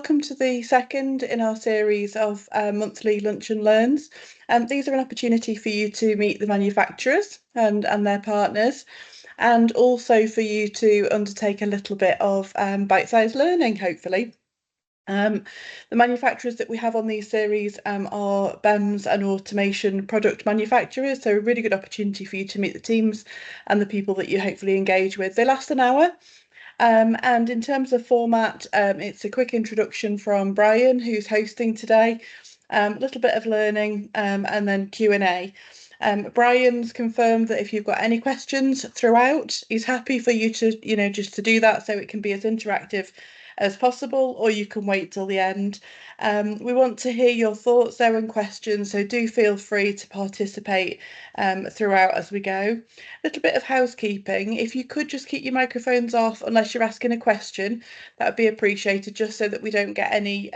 welcome to the second in our series of monthly lunch and learns. These are an opportunity for you to meet the manufacturers and their partners, and also for you to undertake a little bit of bite-sized learning, hopefully. The manufacturers that we have on these series are BEMS and automation product manufacturers, so a really good opportunity for you to meet the teams and the people that you hopefully engage with. They last an hour. And in terms of format, it's a quick introduction from Brian, who's hosting today, a little bit of learning, and then Q&A. Brian's confirmed that if you've got any questions throughout, he's happy for you to, just to do that so it can be as interactive as possible, or you can wait till the end. We want to hear your thoughts there and questions, so do feel free to participate throughout as we go. A little bit of housekeeping. If you could just keep your microphones off unless you're asking a question, that would be appreciated, just so that we don't get any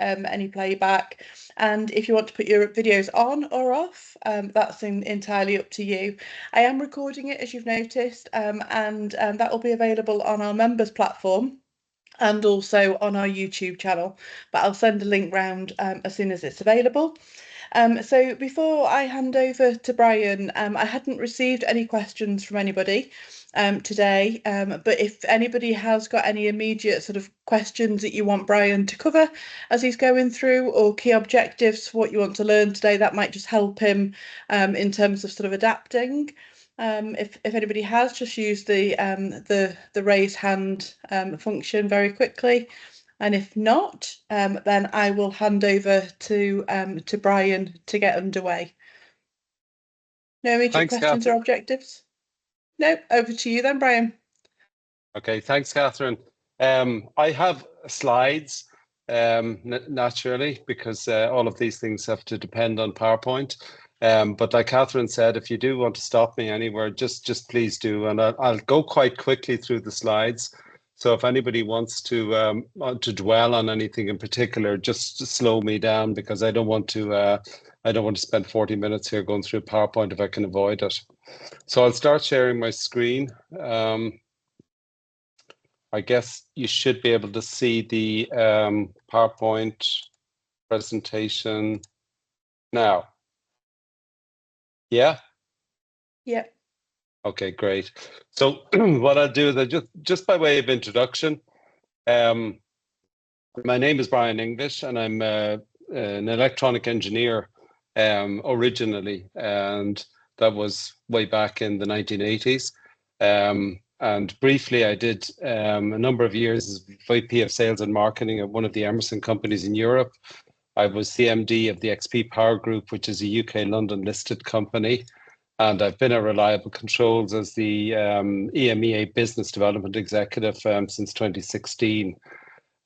playback. And if you want to put your videos on or off, that's entirely up to you. I am recording it, as you've noticed, and that will be available on our members platform and also on our YouTube channel, but I'll send a link round as soon as it's available. So before I hand over to Brian, I hadn't received any questions from anybody today, but if anybody has got any immediate sort of questions that you want Brian to cover as he's going through, or key objectives for what you want to learn today, that might just help him in terms of sort of adapting. If anybody has, just use the raise hand function very quickly, and if not, then I will hand over to Brian to get underway. No immediate questions or objectives? No, over to you then, Brian. Okay, thanks, Catherine. I have slides, naturally, because all of these things have to depend on PowerPoint. But like Catherine said, if you do want to stop me anywhere, just please do, and I'll go quite quickly through the slides. So if anybody wants to dwell on anything in particular, just slow me down, because I don't want to spend 40 minutes here going through PowerPoint if I can avoid it. So I'll start sharing my screen. I guess you should be able to see the PowerPoint presentation now. Yeah? Yeah. Okay, great. So what I'll do is just by way of introduction, my name is Brian English, and I'm an electronic engineer originally, and that was way back in the 1980s. And briefly, I did a number of years as VP of Sales and Marketing at one of the Emerson companies in Europe. I was CMD of the XP Power Group, which is a UK London listed company. And I've been at Reliable Controls as the EMEA Business Development Executive since 2016.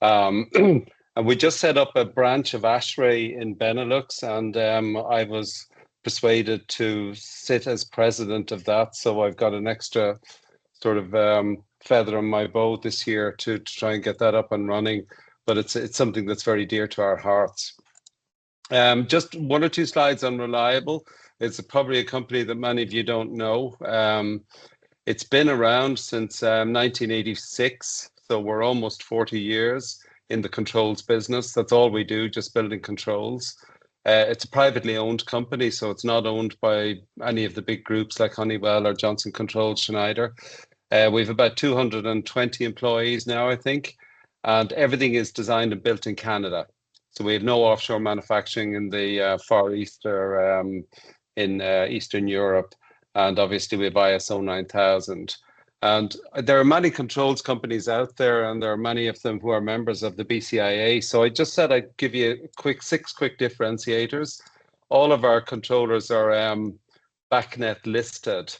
And we just set up a branch of ASHRAE in Benelux, and I was persuaded to sit as president of that. So I've got an extra sort of feather in my bow this year to try and get that up and running. But it's something that's very dear to our hearts. Just one or two slides on Reliable. It's probably a company that many of you don't know. It's been around since 1986, so we're almost 40 years in the controls business. That's all we do, just building controls. It's a privately owned company, so it's not owned by any of the big groups like Honeywell or Johnson Controls, Schneider. We've about 220 employees now, I think, and everything is designed and built in Canada. So we have no offshore manufacturing in the Far East or in Eastern Europe, and obviously we have ISO 9000. And there are many controls companies out there, and there are many of them who are members of the BCIA. So I just said I'd give you six quick differentiators. All of our controllers are BACnet listed,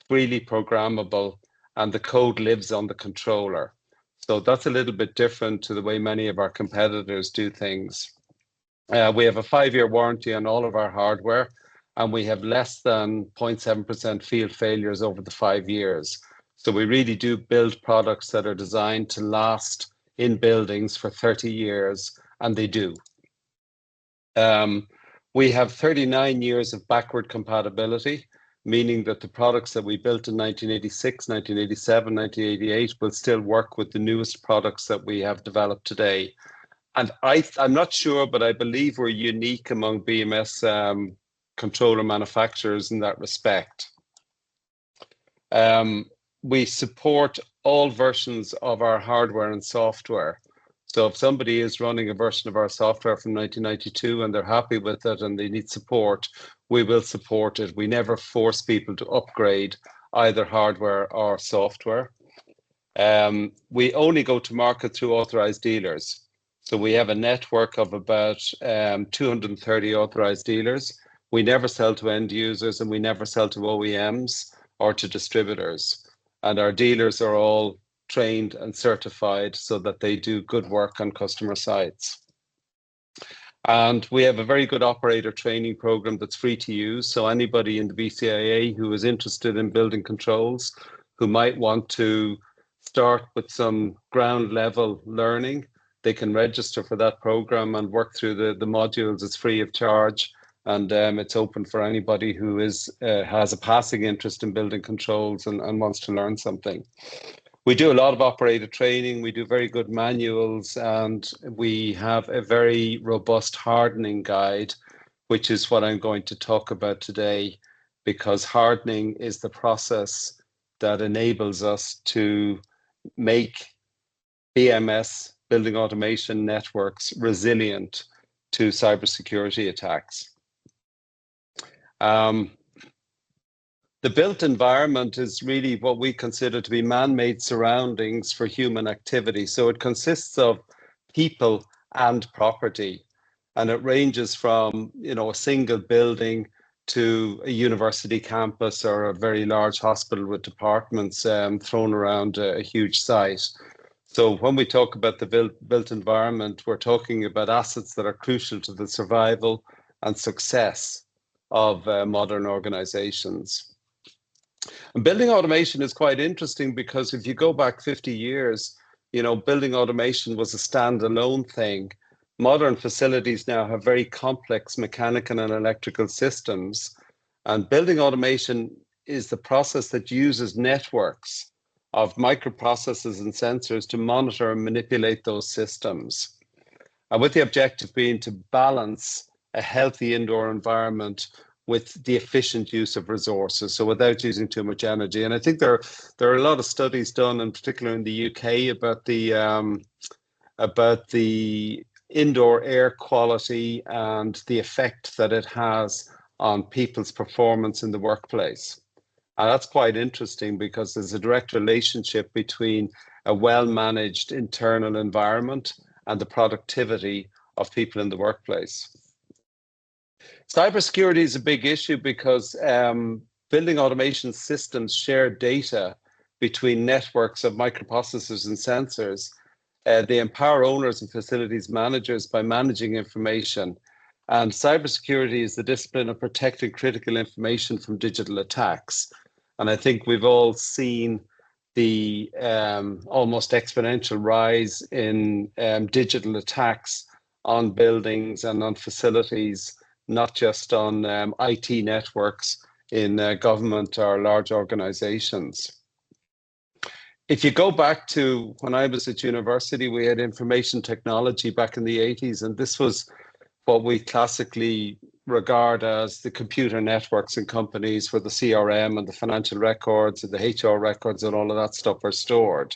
freely programmable, and the code lives on the controller. So that's a little bit different to the way many of our competitors do things. We have a 5-year warranty on all of our hardware, and we have less than 0.7% field failures over the 5 years. So we really do build products that are designed to last in buildings for 30 years, and they do. We have 39 years of backward compatibility, meaning that the products that we built in 1986, 1987, 1988 will still work with the newest products that we have developed today. And I'm not sure, but I believe we're unique among BMS controller manufacturers in that respect. We support all versions of our hardware and software. So if somebody is running a version of our software from 1992 and they're happy with it and they need support, we will support it. We never force people to upgrade either hardware or software. We only go to market through authorized dealers. So we have a network of about 230 authorized dealers. We never sell to end users and we never sell to OEMs or to distributors. And our dealers are all trained and certified so that they do good work on customer sites. And we have a very good operator training program that's free to use. So anybody in the BCIA who is interested in building controls, who might want to start with some ground level learning, they can register for that program and work through the modules. It's free of charge, and it's open for anybody who has a passing interest in building controls and wants to learn something. We do a lot of operator training. We do very good manuals, and we have a very robust hardening guide, which is what I'm going to talk about today, because hardening is the process that enables us to make BMS, building automation networks, resilient to cybersecurity attacks. The built environment is really what we consider to be man-made surroundings for human activity. So it consists of people and property, and it ranges from, a single building to a university campus or a very large hospital with departments thrown around a huge site. So when we talk about the built environment, we're talking about assets that are crucial to the survival and success of modern organizations. And building automation is quite interesting because if you go back 50 years, building automation was a standalone thing. Modern facilities now have very complex mechanical and electrical systems. And building automation is the process that uses networks of microprocessors and sensors to monitor and manipulate those systems. And with the objective being to balance a healthy indoor environment with the efficient use of resources, so without using too much energy. And I think there are a lot of studies done, in particular in the UK, about the indoor air quality and the effect that it has on people's performance in the workplace. And that's quite interesting because there's a direct relationship between a well-managed internal environment and the productivity of people in the workplace. Cybersecurity is a big issue because building automation systems share data between networks of microprocessors and sensors. They empower owners and facilities managers by managing information. And cybersecurity is the discipline of protecting critical information from digital attacks. And I think we've all seen the almost exponential rise in digital attacks on buildings and on facilities, not just on IT networks in government or large organizations. If you go back to when I was at university, we had information technology back in the 80s, and this was what we classically regard as the computer networks in companies where the CRM and the financial records and the HR records and all of that stuff are stored.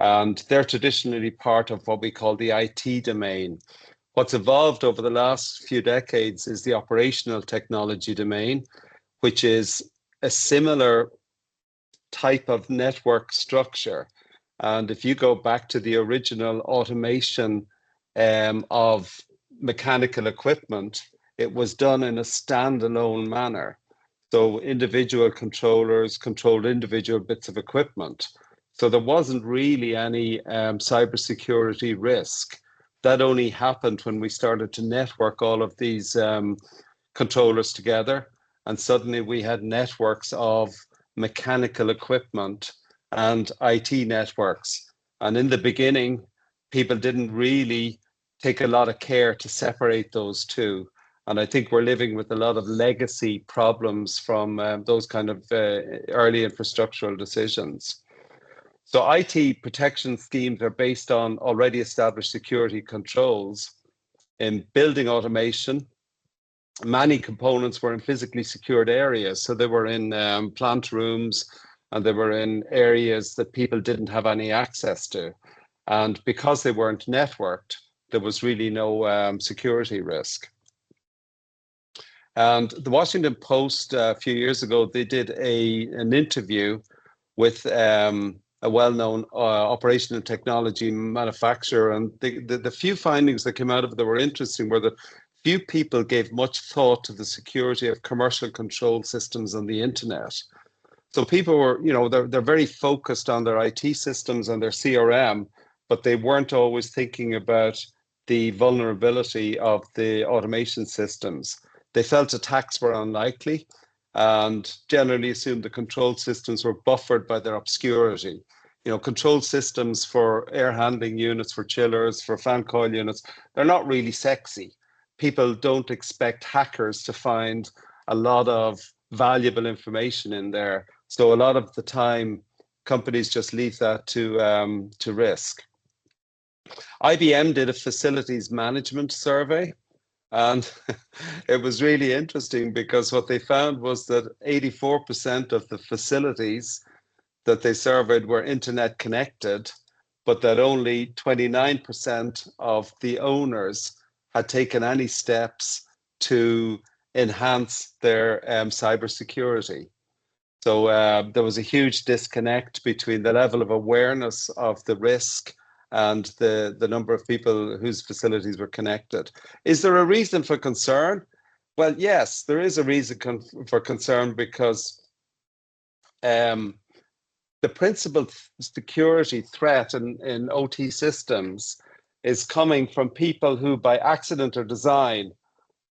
And they're traditionally part of what we call the IT domain. What's evolved over the last few decades is the operational technology domain, which is a similar type of network structure. And if you go back to the original automation of mechanical equipment, it was done in a standalone manner. So individual controllers controlled individual bits of equipment. So there wasn't really any cybersecurity risk. That only happened when we started to network all of these controllers together. And suddenly we had networks of mechanical equipment and IT networks. And in the beginning, people didn't really take a lot of care to separate those two. And I think we're living with a lot of legacy problems from those kind of early infrastructural decisions. So IT protection schemes are based on already established security controls in building automation. Many components were in physically secured areas. So they were in plant rooms, and they were in areas that people didn't have any access to. And because they weren't networked, there was really no security risk. And the Washington Post a few years ago, they did an interview with a well-known operation and technology manufacturer. And the few findings that came out of it that were interesting were that few people gave much thought to the security of commercial control systems on the internet. So people were, they're very focused on their IT systems and their CRM, but they weren't always thinking about the vulnerability of the automation systems. They felt attacks were unlikely and generally assumed the control systems were buffered by their obscurity. Control systems for air handling units, for chillers, for fan coil units, they're not really sexy. People don't expect hackers to find a lot of valuable information in there. So a lot of the time, companies just leave that to risk. IBM did a facilities management survey, and it was really interesting because what they found was that 84% of the facilities that they surveyed were internet connected, but that only 29% of the owners had taken any steps to enhance their cybersecurity. So there was a huge disconnect between the level of awareness of the risk and the number of people whose facilities were connected. Is there a reason for concern? Well, yes, there is a reason for concern because the principal security threat in OT systems is coming from people who, by accident or design,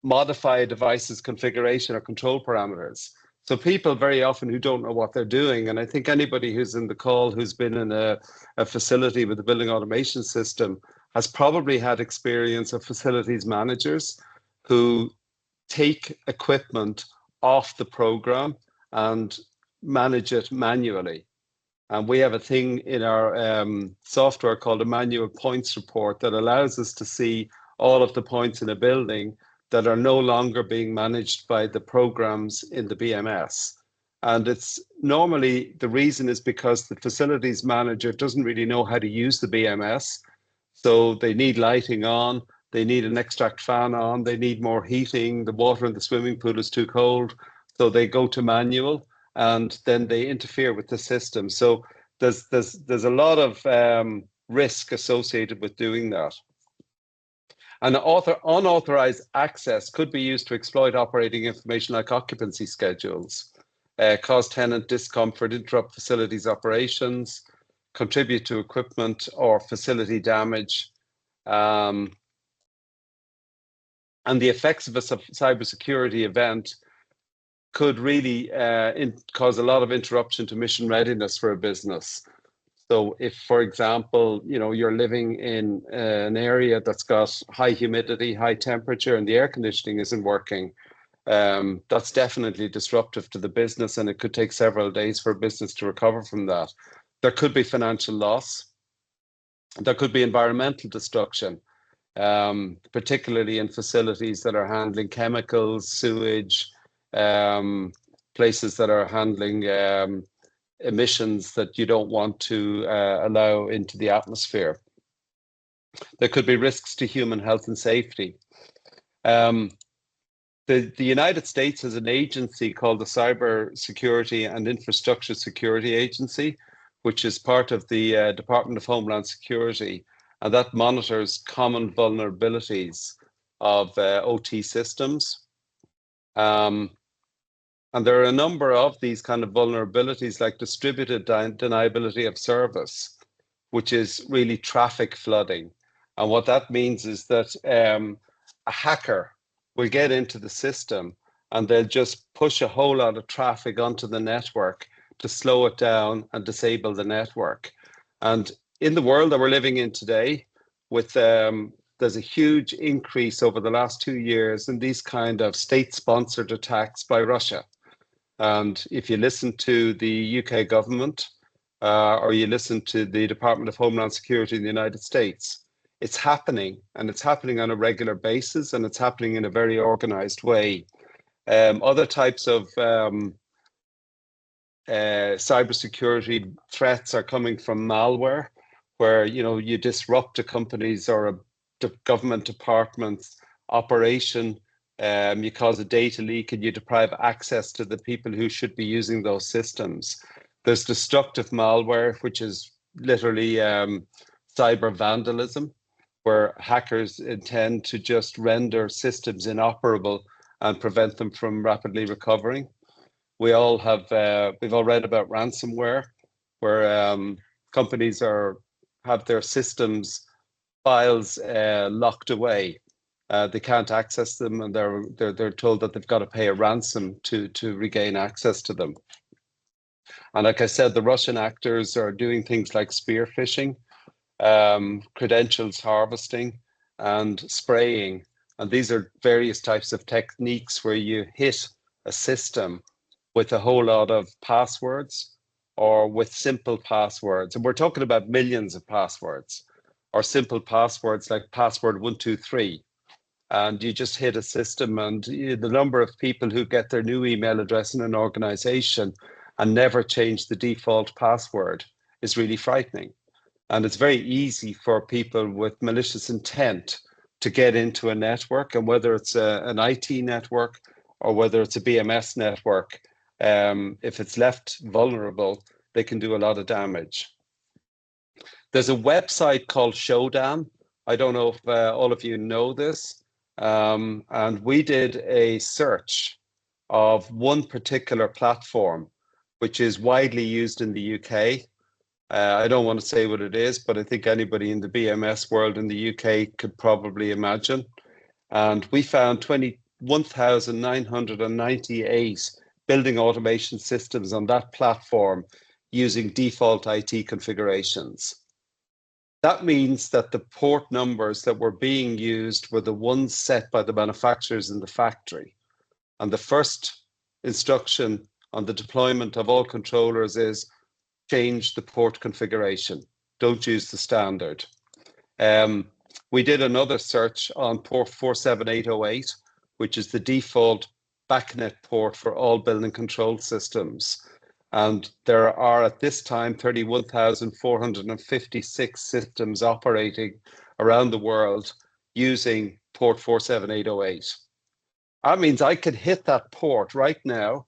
modify a device's configuration or control parameters. So people very often who don't know what they're doing, and I think anybody who's in the call who's been in a facility with a building automation system has probably had experience of facilities managers who take equipment off the program and manage it manually. And we have a thing in our software called a manual points report that allows us to see all of the points in a building that are no longer being managed by the programs in the BMS. And it's normally the reason is because the facilities manager doesn't really know how to use the BMS. So they need lighting on, they need an extract fan on, they need more heating, the water in the swimming pool is too cold. So they go to manual and then they interfere with the system. So there's a lot of risk associated with doing that. And unauthorized access could be used to exploit operating information like occupancy schedules, cause tenant discomfort, interrupt facilities operations, contribute to equipment or facility damage. And the effects of a cybersecurity event could really cause a lot of interruption to mission readiness for a business. So if, for example, you're living in an area that's got high humidity, high temperature, and the air conditioning isn't working, that's definitely disruptive to the business, and it could take several days for a business to recover from that. There could be financial loss. There could be environmental destruction, particularly in facilities that are handling chemicals, sewage, places that are handling emissions that you don't want to allow into the atmosphere. There could be risks to human health and safety. The United States has an agency called the Cybersecurity and Infrastructure Security Agency, which is part of the Department of Homeland Security, and that monitors common vulnerabilities of OT systems. And there are a number of these kind of vulnerabilities, like distributed deniability of service, which is really traffic flooding. And what that means is that a hacker will get into the system and they'll just push a whole lot of traffic onto the network to slow it down and disable the network. And in the world that we're living in today, with there's a huge increase over the last 2 years in these kind of state-sponsored attacks by Russia. And if you listen to the UK government, or you listen to the Department of Homeland Security in the United States. It's happening, and it's happening on a regular basis, and it's happening in a very organized way. Other types of cybersecurity threats are coming from malware, where you disrupt a company's or a government department's operation. You cause a data leak and you deprive access to the people who should be using those systems. There's destructive malware, which is literally cyber vandalism, where hackers intend to just render systems inoperable and prevent them from rapidly recovering. We've all read about ransomware, where companies have their systems files locked away. They can't access them, and they're told that they've got to pay a ransom to regain access to them. And like I said, the Russian actors are doing things like spear phishing, credentials harvesting, and spraying. And these are various types of techniques where you hit a system with a whole lot of passwords or with simple passwords. And we're talking about millions of passwords, or simple passwords like password 123. And you just hit a system, and the number of people who get their new email address in an organization and never change the default password is really frightening. And it's very easy for people with malicious intent to get into a network, and whether it's an IT network or whether it's a BMS network, if it's left vulnerable, they can do a lot of damage. There's a website called Showdown. I don't know if all of you know this. And we did a search of one particular platform, which is widely used in the UK. I don't want to say what it is, but I think anybody in the BMS world in the UK could probably imagine. And we found 21,998 building automation systems on that platform using default IT configurations. That means that the port numbers that were being used were the ones set by the manufacturers in the factory. And the first instruction on the deployment of all controllers is change the port configuration. Don't use the standard. We did another search on port 47808, which is the default BACnet port for all building control systems. And there are at this time 31,456 systems operating around the world using port 47808. That means I could hit that port right now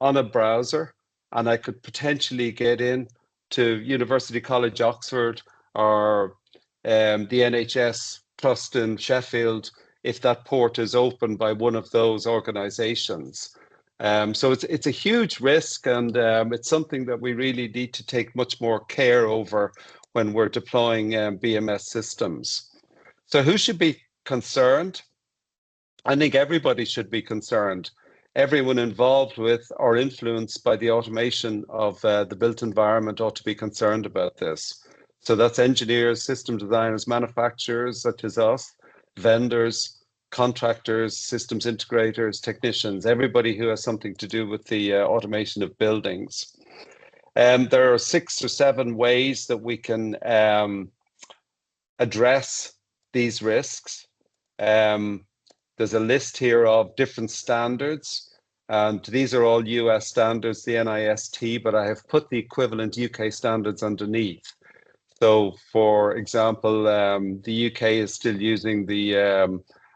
on a browser, and I could potentially get in to University College Oxford or the NHS Trust in Sheffield if that port is opened by one of those organizations. So it's a huge risk, and it's something that we really need to take much more care over when we're deploying BMS systems. So who should be concerned? I think everybody should be concerned. Everyone involved with or influenced by the automation of the built environment ought to be concerned about this. So that's engineers, system designers, manufacturers such as us, vendors, contractors, systems integrators, technicians, everybody who has something to do with the automation of buildings. There are 6 or 7 ways that we can address these risks. There's a list here of different standards, and these are all US standards, the NIST, but I have put the equivalent UK standards underneath. So, for example, the UK is still using the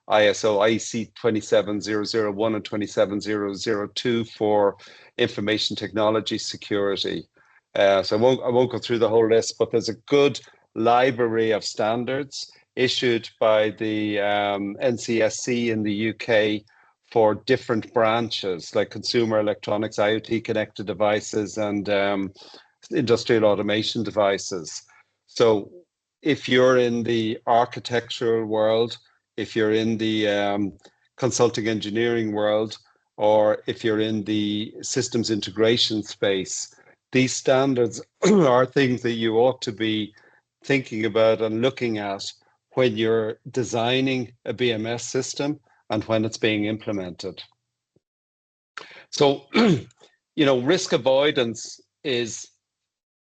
ISO IEC 27001 and 27002 for information technology security. So I won't go through the whole list, but there's a good library of standards issued by the NCSC in the UK for different branches like consumer electronics, IoT connected devices, and industrial automation devices. So if you're in the architectural world, if you're in the consulting engineering world, or if you're in the systems integration space, these standards are things that you ought to be thinking about and looking at when you're designing a BMS system and when it's being implemented. So, risk avoidance is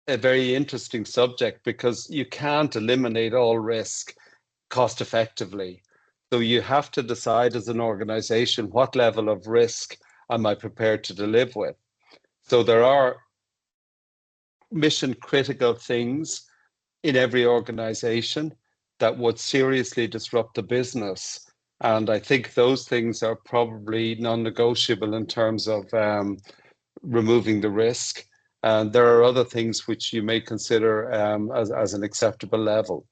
a very interesting subject because you can't eliminate all risk cost effectively. So you have to decide as an organization, what level of risk am I prepared to live with? So there are mission critical things in every organization that would seriously disrupt the business. And I think those things are probably non-negotiable in terms of removing the risk. And there are other things which you may consider as an acceptable level.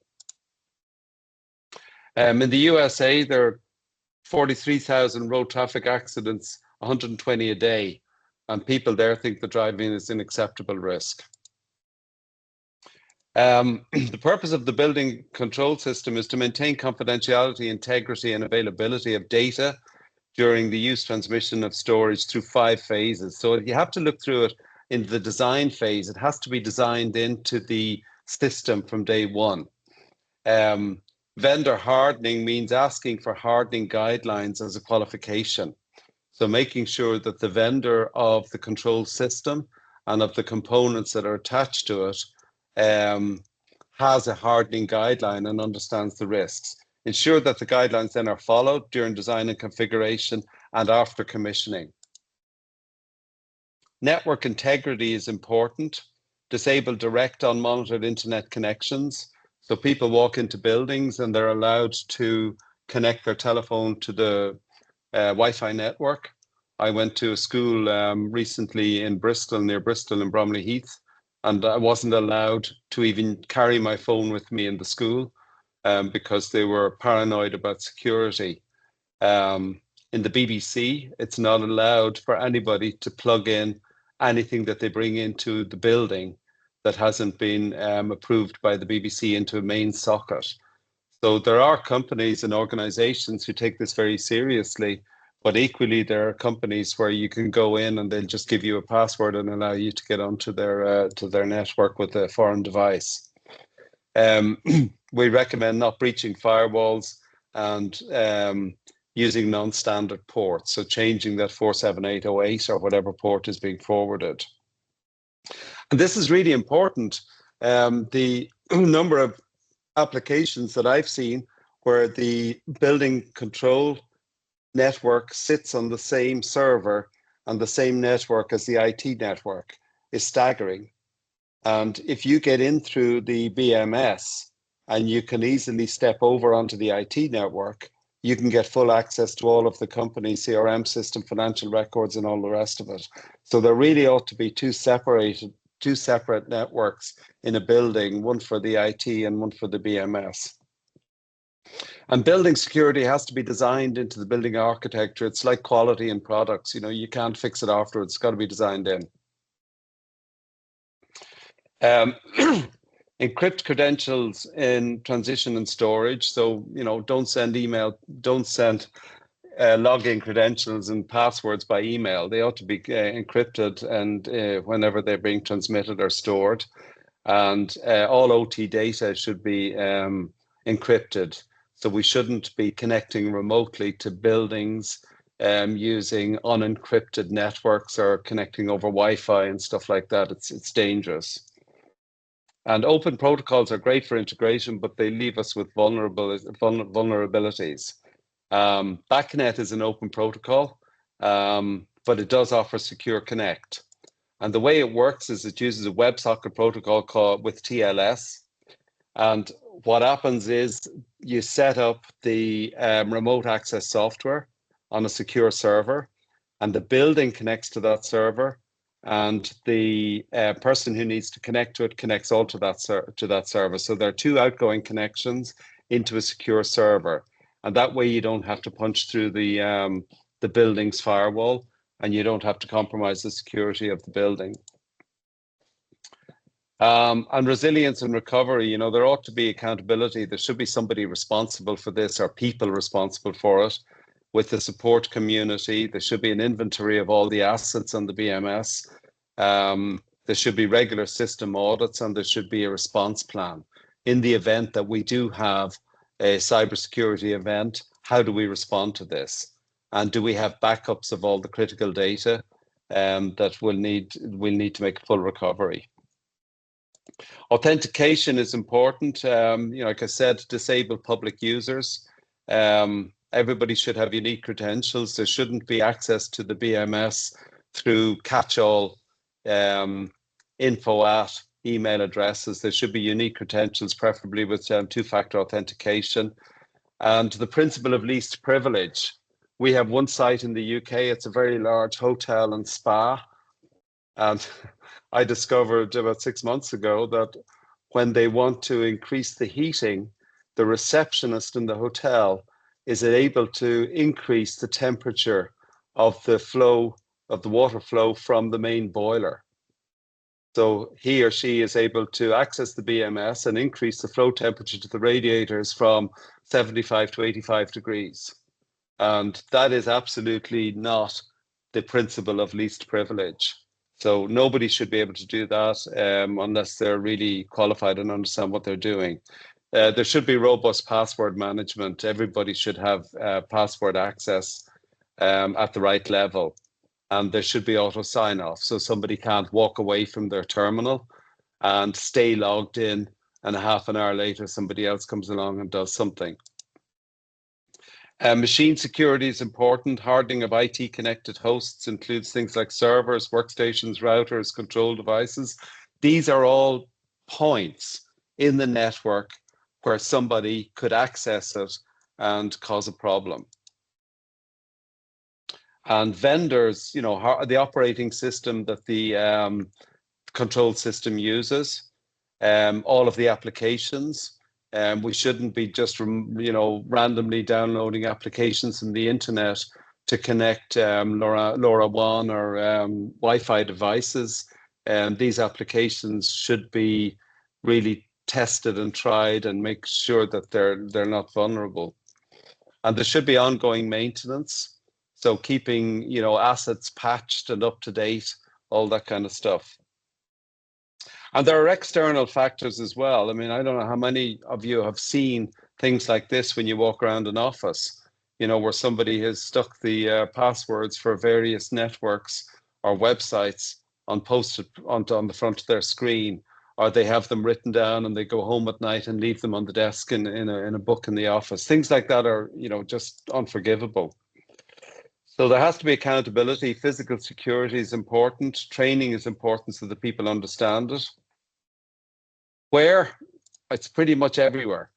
In the USA, there are 43,000 road traffic accidents, 120 a day, and people there think the driving is an acceptable risk. The purpose of the building control system is to maintain confidentiality, integrity, and availability of data during the use, transmission of storage through 5 phases. So you have to look through it in the design phase. It has to be designed into the system from day one. Vendor hardening means asking for hardening guidelines as a qualification. So making sure that the vendor of the control system and of the components that are attached to it has a hardening guideline and understands the risks. Ensure that the guidelines then are followed during design and configuration and after commissioning. Network integrity is important. Disable direct unmonitored internet connections. So people walk into buildings and they're allowed to connect their telephone to the Wi-Fi network. I went to a school recently in Bristol, near Bristol in Bromley Heath, and I wasn't allowed to even carry my phone with me in the school because they were paranoid about security. In the BBC, it's not allowed for anybody to plug in anything that they bring into the building that hasn't been approved by the BBC into a main socket. So there are companies and organizations who take this very seriously, but equally there are companies where you can go in and they'll just give you a password and allow you to get onto their network with a foreign device. We recommend not breaching firewalls and using non-standard ports, so changing that 47808 or whatever port is being forwarded. And this is really important. The number of applications that I've seen where the building control network sits on the same server and the same network as the IT network is staggering. And if you get in through the BMS and you can easily step over onto the IT network, you can get full access to all of the company's CRM system, financial records, and all the rest of it. So there really ought to be two separate networks in a building, one for the IT and one for the BMS. And building security has to be designed into the building architecture. It's like quality in products. You know, you can't fix it afterwards. It's got to be designed in. Encrypt credentials in transition and storage. So, you know, don't send login credentials and passwords by email. They ought to be encrypted and whenever they're being transmitted or stored. And all OT data should be encrypted. So we shouldn't be connecting remotely to buildings using unencrypted networks or connecting over Wi-Fi and stuff like that. It's dangerous. And open protocols are great for integration, but they leave us with vulnerabilities. BACnet is an open protocol, but it does offer secure connect. And the way it works is it uses a WebSocket protocol called with TLS. And what happens is you set up the remote access software on a secure server, and the building connects to that server, and the person who needs to connect to it connects all to that server. So there are 2 outgoing connections into a secure server, and that way you don't have to punch through the building's firewall, and you don't have to compromise the security of the building. And resilience and recovery, you know, there ought to be accountability. There should be somebody responsible for this or people responsible for it. With the support community, there should be an inventory of all the assets on the BMS. There should be regular system audits and there should be a response plan. In the event that we do have a cybersecurity event, how do we respond to this? And do we have backups of all the critical data that we'll need to make a full recovery? Authentication is important. Like I said, disable public users. Everybody should have unique credentials. There shouldn't be access to the BMS through catch-all info at email addresses. There should be unique credentials, preferably with two-factor authentication. And the principle of least privilege. We have one site in the UK. It's a very large hotel and spa. And I discovered about 6 months ago that when they want to increase the heating, the receptionist in the hotel is able to increase the temperature of the flow of the water flow from the main boiler. So he or she is able to access the BMS and increase the flow temperature to the radiators from 75 to 85 degrees. And that is absolutely not the principle of least privilege. So nobody should be able to do that unless they're really qualified and understand what they're doing. There should be robust password management. Everybody should have password access at the right level. And there should be auto sign-off, so somebody can't walk away from their terminal and stay logged in, and a half an hour later, somebody else comes along and does something. Machine security is important. Hardening of IT-connected hosts includes things like servers, workstations, routers, control devices. These are all points in the network where somebody could access it and cause a problem. And vendors, the operating system that the control system uses, all of the applications. We shouldn't be just, randomly downloading applications from the internet to connect LoRaWAN or Wi-Fi devices. These applications should be really tested and tried and make sure that they're not vulnerable. And there should be ongoing maintenance. So keeping, assets patched and up to date, all that kind of stuff. And there are external factors as well. I mean, I don't know how many of you have seen things like this when you walk around an office, where somebody has stuck the passwords for various networks or websites posted on the front of their screen, or they have them written down and they go home at night and leave them on the desk in a book in the office. Things like that are, just unforgivable. So there has to be accountability. Physical security is important. Training is important so that people understand it. Where? It's pretty much everywhere.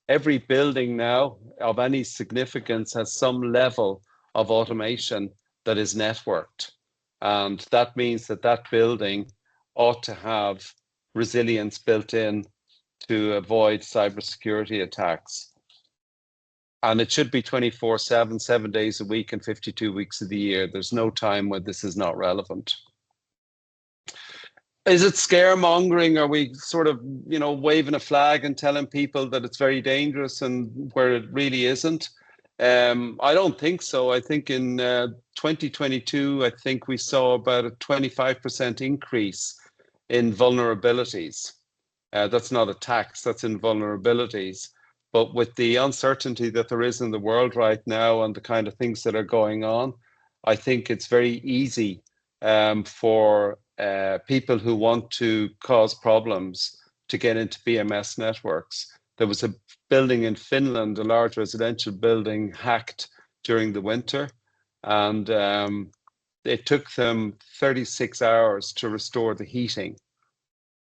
Every building now of any significance has some level of automation that is networked. And that means that building ought to have resilience built in to avoid cybersecurity attacks. And it should be 24/7, 7 days a week and 52 weeks of the year. There's no time when this is not relevant. Is it scaremongering? Are we sort of, waving a flag and telling people that it's very dangerous and where it really isn't? I don't think so. I think in 2022, I think we saw about a 25% increase in vulnerabilities. That's not attacks, that's in vulnerabilities. But with the uncertainty that there is in the world right now and the kind of things that are going on, I think it's very easy for people who want to cause problems to get into BMS networks. There was a building in Finland, a large residential building, hacked during the winter, and it took them 36 hours to restore the heating.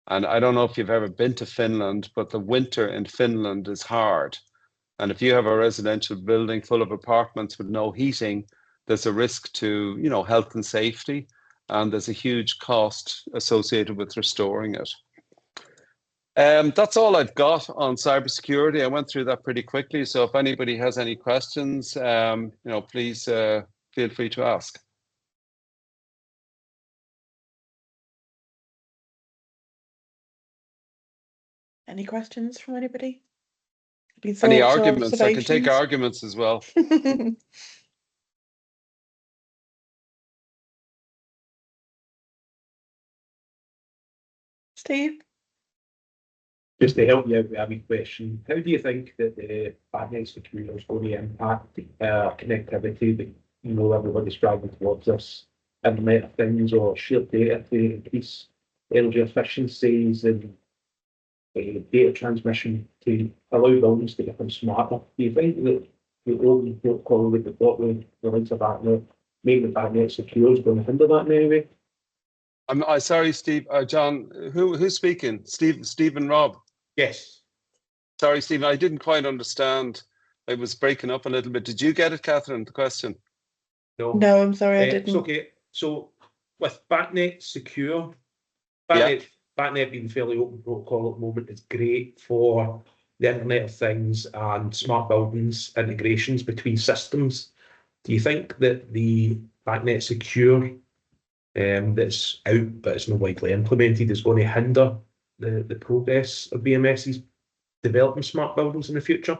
And I don't know if you've ever been to Finland, but the winter in Finland is hard. And if you have a residential building full of apartments with no heating, there's a risk to, health and safety, and there's a huge cost associated with restoring it. That's all I've got on cybersecurity. I went through that pretty quickly. So if anybody has any questions, please feel free to ask. Any questions from anybody? Any arguments? I can take arguments as well. Steve? Just to help you out with a wee question, how do you think that the badness security is going to impact connectivity that, everybody's driving towards this Internet of Things or shared data to increase energy efficiencies and data transmission to allow buildings to become smarter. Do you think that the open protocol that we've got with the likes of BACnet, making the BACnet secure is going to hinder that in any way? I'm sorry, Steve, John, who's speaking? Steve and Rob? Yes. Sorry, Stephen, I didn't quite understand. It was breaking up a little bit. Did you get it, Catherine, the question? No, I'm sorry, I didn't. It's okay. So with BACnet secure, Yeah. BACnet being fairly open protocol at the moment is great for the Internet of Things and smart buildings integrations between systems. Do you think that the BACnet secure that's out but it's not widely implemented is going to hinder the progress of BMS's developing smart buildings in the future?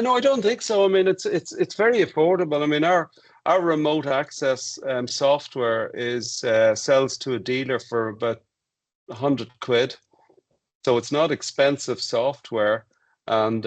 No, I don't think so. I mean, it's very affordable. I mean, our remote access software is sells to a dealer for about 100 quid, so it's not expensive software, and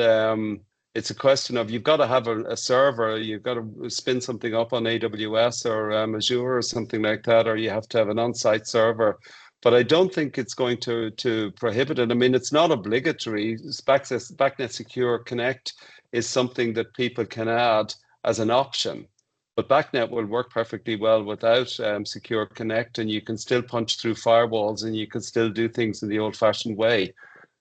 it's a question of you've got to have a server, you've got to spin something up on AWS or Azure or something like that, or you have to have an on-site server. But I don't think it's going to prohibit it. I mean, it's not obligatory. BACnet Secure Connect is something that people can add as an option. But BACnet will work perfectly well without Secure Connect, and you can still punch through firewalls and you can still do things in the old-fashioned way.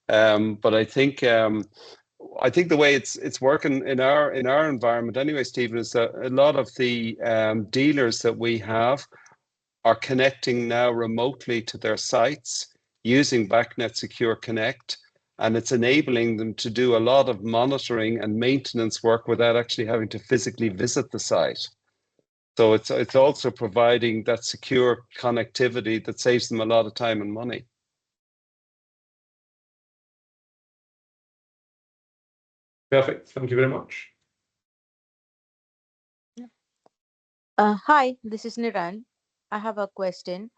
But I think the way it's working in our environment anyway, Stephen, is that a lot of the dealers that we have are connecting now remotely to their sites using BACnet Secure Connect, and it's enabling them to do a lot of monitoring and maintenance work without actually having to physically visit the site. So it's also providing that secure connectivity that saves them a lot of time and money. Perfect. Thank you very much. Hi, this is Niran. I have a question.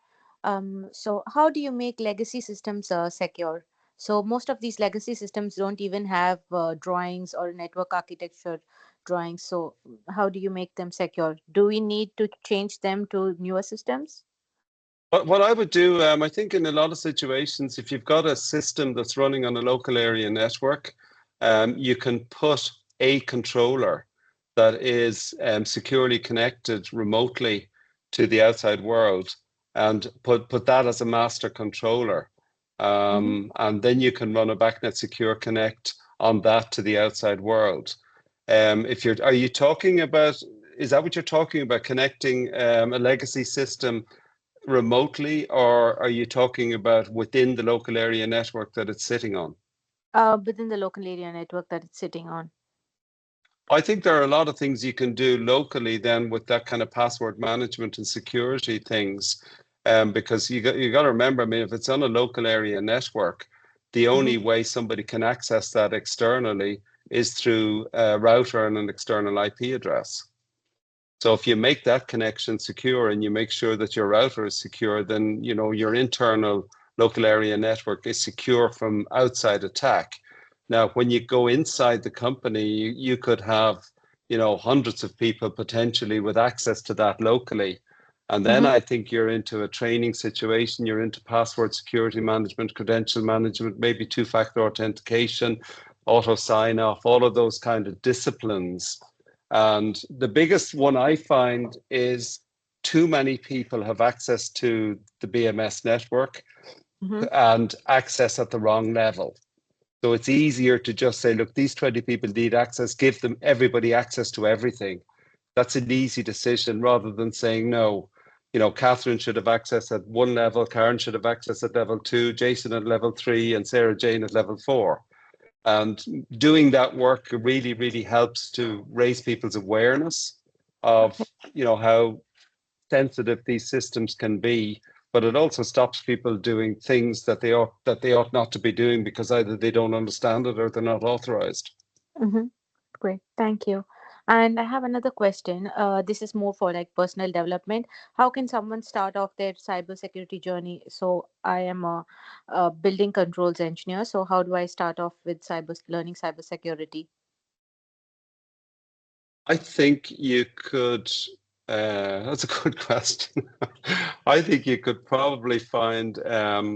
So how do you make legacy systems secure? So most of these legacy systems don't even have drawings or network architecture drawings. So how do you make them secure? Do we need to change them to newer systems? What I would do, I think in a lot of situations, if you've got a system that's running on a local area network, you can put a controller that is securely connected remotely to the outside world and put that as a master controller. And then you can run a BACnet Secure Connect on that to the outside world. Are you talking about, is that what you're talking about, connecting a legacy system remotely, or are you talking about within the local area network that it's sitting on? Within the local area network that it's sitting on. I think there are a lot of things you can do locally then with that kind of password management and security things, because you got to remember, I mean, if it's on a local area network, the only way somebody can access that externally is through a router and an external IP address. So if you make that connection secure and you make sure that your router is secure, then your internal local area network is secure from outside attack. Now, when you go inside the company, you could have hundreds of people potentially with access to that locally. And then I think you're into a training situation, you're into password security management, credential management, maybe two-factor authentication, auto sign-off, all of those kind of disciplines. And the biggest one I find is too many people have access to the BMS network and access at the wrong level. So it's easier to just say, look, these 20 people need access, give them everybody access to everything. That's an easy decision rather than saying, no, Catherine should have access at one level, Karen should have access at level 2, Jason at level 3, and Sarah Jane at level 4. And doing that work really, really helps to raise people's awareness of, how sensitive these systems can be. But it also stops people doing things that they ought not to be doing because either they don't understand it or they're not authorized. Great, thank you. And I have another question. This is more for like personal development. How can someone start off their cybersecurity journey? So I am a building controls engineer. So how do I start off with learning cybersecurity? I think you could That's a good question. I think you could probably find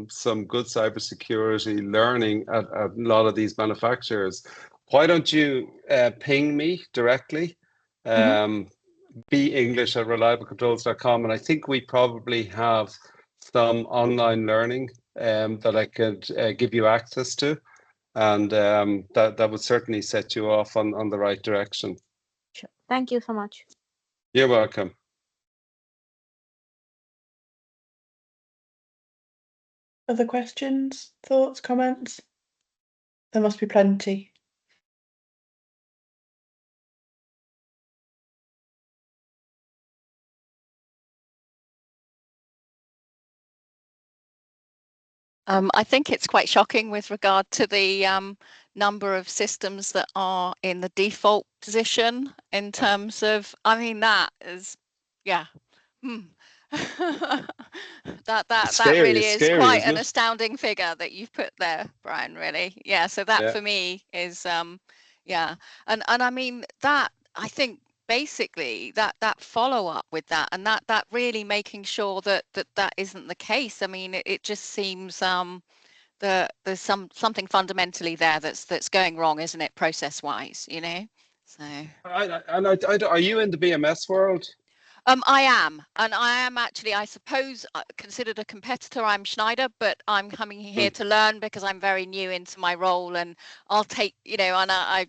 some good cybersecurity learning at a lot of these manufacturers. Why don't you ping me directly? Be English at reliablecontrols.com, and I think we probably have some online learning that I could give you access to, and that would certainly set you off on the right direction. Sure. Thank you so much. You're welcome. Other questions, thoughts, comments? There must be plenty. I think it's quite shocking with regard to the number of systems that are in the default position in terms of, I mean, that is, yeah. That Scary, really it's is scary, quite isn't an it? astounding figure that you've put there, Brian, really. Yeah, so that Yeah. for me is yeah. And I mean that I think basically that follow up with that and that really making sure that isn't the case. I mean, it just seems that there's something fundamentally there that's going wrong, isn't it, process wise, you know? So Are you in the BMS world? I am, and I am actually, I suppose, considered a competitor. I'm Schneider, but I'm coming here to learn because I'm very new into my role, and I'll take, you know, and I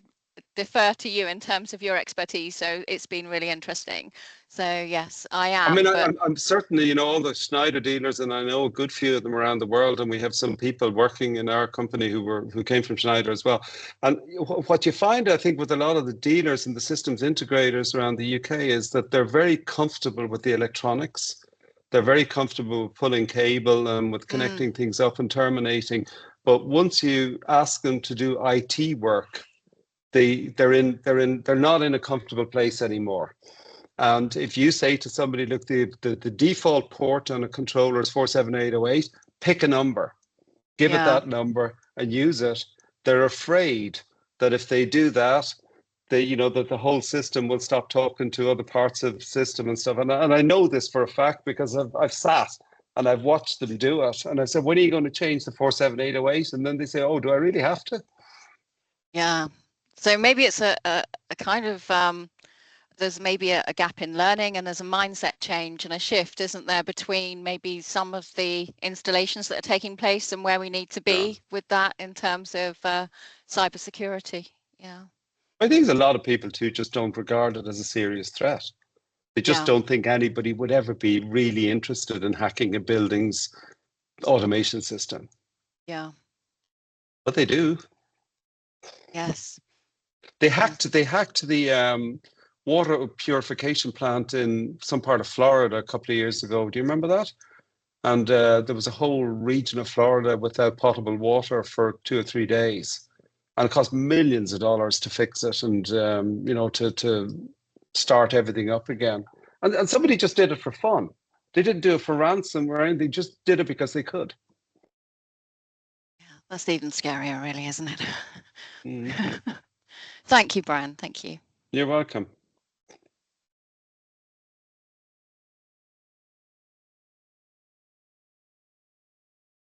defer to you in terms of your expertise. So it's been really interesting. So yes, I am. I mean, but I'm certainly, you know, all the Schneider dealers, and I know a good few of them around the world, and we have some people working in our company who came from Schneider as well. And what you find, I think, with a lot of the dealers and the systems integrators around the UK is that they're very comfortable with the electronics. They're very comfortable with pulling cable and with connecting things up and terminating. But once you ask them to do IT work, they're not in a comfortable place anymore. And if you say to somebody, look, the default port on a controller is 47808, pick a number, give it that number and use it, they're afraid that if they do that, that the whole system will stop talking to other parts of the system and stuff. And I know this for a fact because I've sat and I've watched them do it. And I said, when are you going to change the 47808? And then they say, oh, do I really have to? Yeah. So maybe it's a kind of there's maybe a gap in learning, and there's a mindset change and a shift, isn't there, between maybe some of the installations that are taking place and where we need to be with that in terms of cybersecurity. Yeah. I think a lot of people too just don't regard it as a serious threat. They just don't think anybody would ever be really interested in hacking a building's automation system. Yeah. But they do. Yes. They hacked the water purification plant in some part of Florida a couple of years ago. Do you remember that? And there was a whole region of Florida without potable water for 2 or 3 days. And it cost millions of dollars to fix it and, to start everything up again. And somebody just did it for fun. They didn't do it for ransom or anything. They just did it because they could. Yeah, that's even scarier, really, isn't it? Thank you, Brian. Thank you. You're welcome.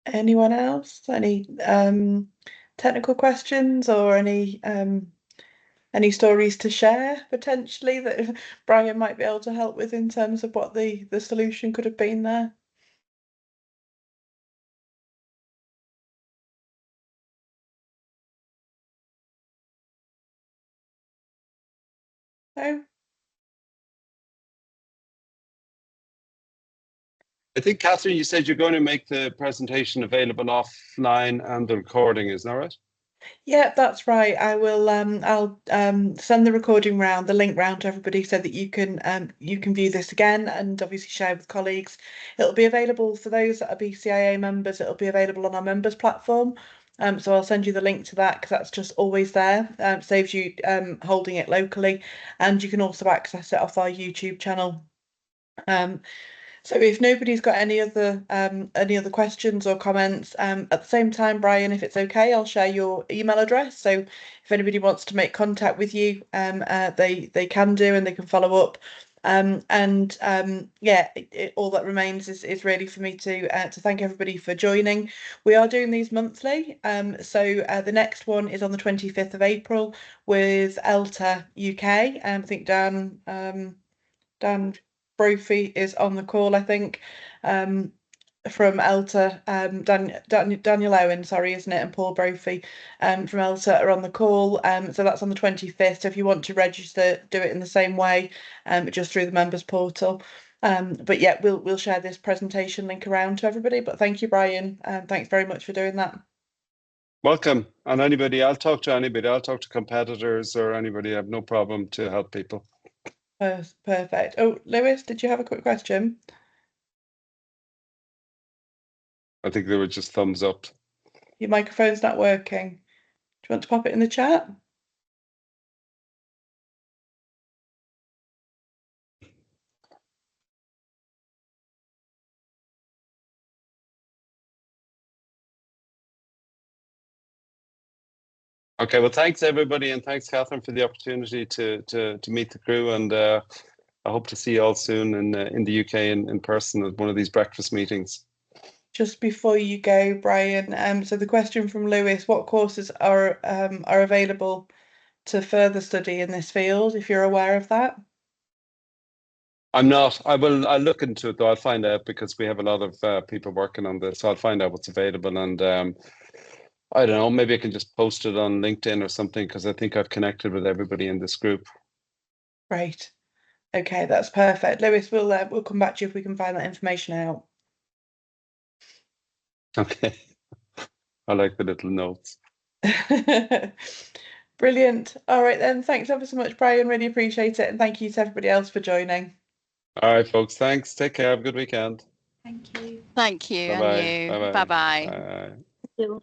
Anyone else? Any technical questions or any stories to share potentially that Brian might be able to help with in terms of what the solution could have been there? No? I think, Catherine, you said you're going to make the presentation available offline and the recording, isn't that right? Yeah, that's right. I will. I'll send the recording round, the link round to everybody, so that you can view this again and obviously share with colleagues. It'll be available for those that are BCIA members. It'll be available on our members platform. So I'll send you the link to that because that's just always there. Saves you holding it locally, and you can also access it off our YouTube channel. So if nobody's got any other questions or comments, at the same time, Brian, if it's okay, I'll share your email address. So if anybody wants to make contact with you, they can do, and they can follow up. Yeah, all that remains is really for me to thank everybody for joining. We are doing these monthly, so the next one is on the 25th of April with ELTA UK. I think Dan Brophy is on the call, I think, from ELTA. Daniel Owen, sorry, isn't it? And Paul Brophy from ELTA are on the call. So that's on the 25th. So if you want to register, do it in the same way, just through the members portal. But yeah, we'll share this presentation link around to everybody. But thank you, Brian. Thanks very much for doing that. Welcome. And anybody, I'll talk to anybody. I'll talk to competitors or anybody. I have no problem to help people. Perfect. Oh, Lewis, did you have a quick question? I think they were just thumbs up. Your microphone's not working. Do you want to pop it in the chat? Okay, well, thanks everybody, and thanks Catherine for the opportunity to meet the crew, and I hope to see you all soon in the UK in person at one of these breakfast meetings. Just before you go, Brian, so the question from Lewis: what courses are available to further study in this field, if you're aware of that? I'm not. I'll look into it though. I'll find out, because we have a lot of people working on this, so I'll find out what's available, and I don't know, maybe I can just post it on LinkedIn or something, because I think I've connected with everybody in this group. Great. Okay, that's perfect. Lewis, we'll come back to you if we can find that information out. Okay. I like the little notes. Brilliant. All right then. Thanks ever so much, Brian. Really appreciate it. And thank you to everybody else for joining. All right, folks. Thanks. Take care. Have a good weekend. Thank you. Thank you. Bye-bye. And you. Bye-bye. Bye-bye. Bye. Thank you.